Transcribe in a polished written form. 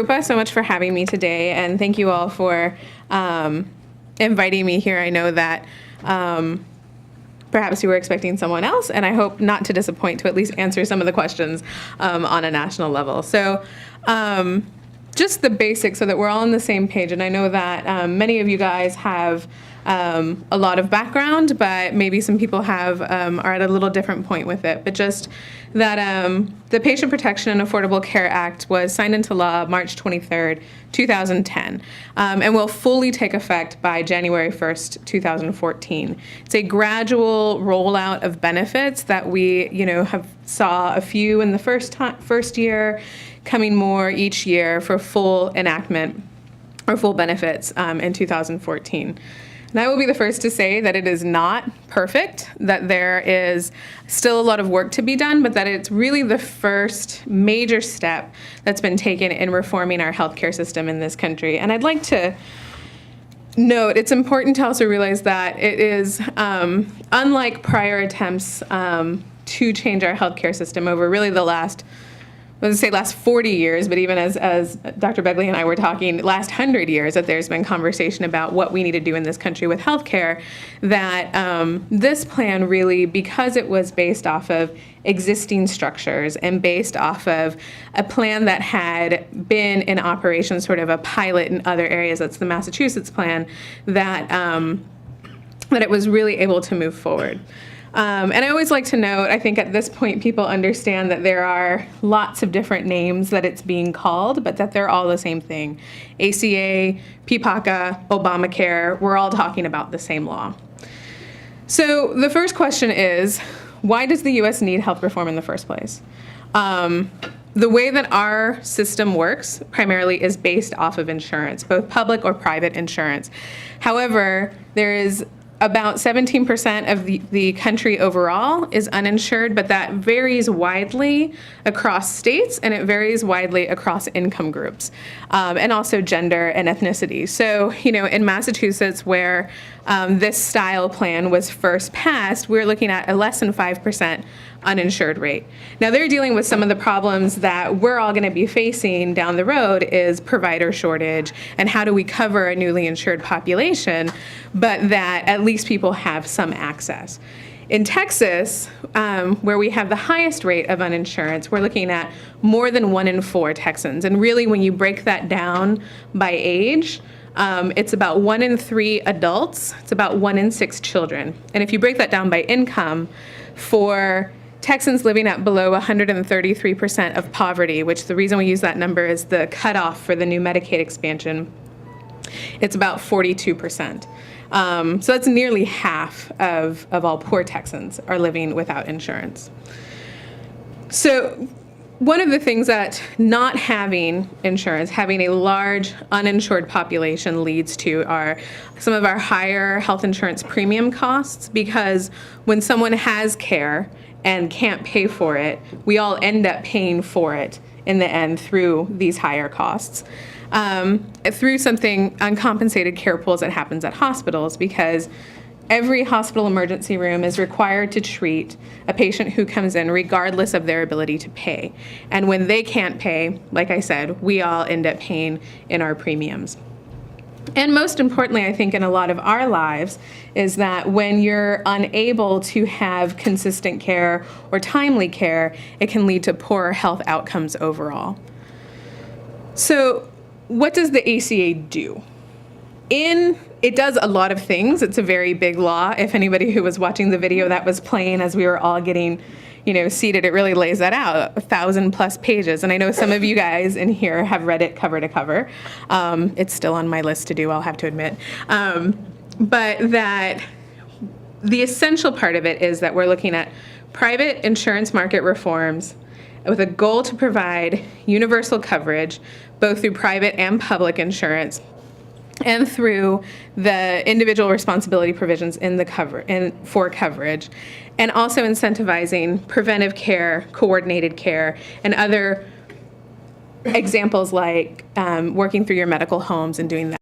IAPAC so much for having me today, and thank you all for inviting me here. I know that perhaps you were expecting someone else, and I hope not to disappoint, to at least answer some of the questions on a national level. So just the basics so that we're all on the same page. And I know that many of you guys have a lot of background, but maybe some people are at a little different point with it. But just that the Patient Protection and Affordable Care Act was signed into law March 23rd, 2010, and will fully take effect by January 1st, 2014. It's a gradual rollout of benefits that we, have saw a few in the first year, coming more each year for full enactment or full benefits in 2014. And I will be the first to say that it is not perfect, that there is still a lot of work to be done, but that it's really the first major step that's been taken in reforming our healthcare system in this country. And I'd like to note, it's important to also realize that it is, unlike prior attempts to change our healthcare system over really the last 40 years, but even as Dr. Begley and I were talking, last 100 years, that there's been conversation about what we need to do in this country with healthcare, that this plan really, because it was based off of existing structures and based off of a plan that had been in operation, sort of a pilot in other areas, that's the Massachusetts plan, that it was really able to move forward. And I always like to note, I think at this point people understand that there are lots of different names that it's being called, but that they're all the same thing. ACA, PPACA, Obamacare, we're all talking about the same law. So the first question is, why does the U.S. need health reform in the first place? The way that our system works primarily is based off of insurance, both public or private insurance. However, there is about 17% of the country overall is uninsured, but that varies widely across states, and it varies widely across income groups, and also gender and ethnicity. So, in Massachusetts, where this style plan was first passed, we're looking at a less than 5% uninsured rate. Now, they're dealing with some of the problems that we're all going to be facing down the road, is provider shortage, and how do we cover a newly insured population, but that at least people have some access. In Texas, where we have the highest rate of uninsurance, we're looking at more than 1 in 4 Texans. And really, when you break that down by age, it's about 1 in 3 adults, it's about 1 in 6 children. And if you break that down by income, for Texans living at below 133% of poverty, which the reason we use that number is the cutoff for the new Medicaid expansion, it's about 42%. So that's nearly half of all poor Texans are living without insurance. So one of the things that not having insurance, having a large uninsured population, leads to are some of our higher health insurance premium costs, because when someone has care and can't pay for it, we all end up paying for it in the end through these higher costs. Through something, uncompensated care pools that happens at hospitals, because every hospital emergency room is required to treat a patient who comes in regardless of their ability to pay. And when they can't pay, like I said, we all end up paying in our premiums. And most importantly, I think in a lot of our lives, is that when you're unable to have consistent care or timely care, it can lead to poorer health outcomes overall. So what does the ACA do? It does a lot of things. It's a very big law. If anybody who was watching the video that was playing as we were all getting seated, it really lays that out, 1,000+ pages. And I know some of you guys in here have read it cover to cover. It's still on my list to do, I'll have to admit. But that the essential part of it is that we're looking at private insurance market reforms with a goal to provide universal coverage, both through private and public insurance, and through the individual responsibility provisions for coverage, and also incentivizing preventive care, coordinated care, and other examples like working through your medical homes and doing that.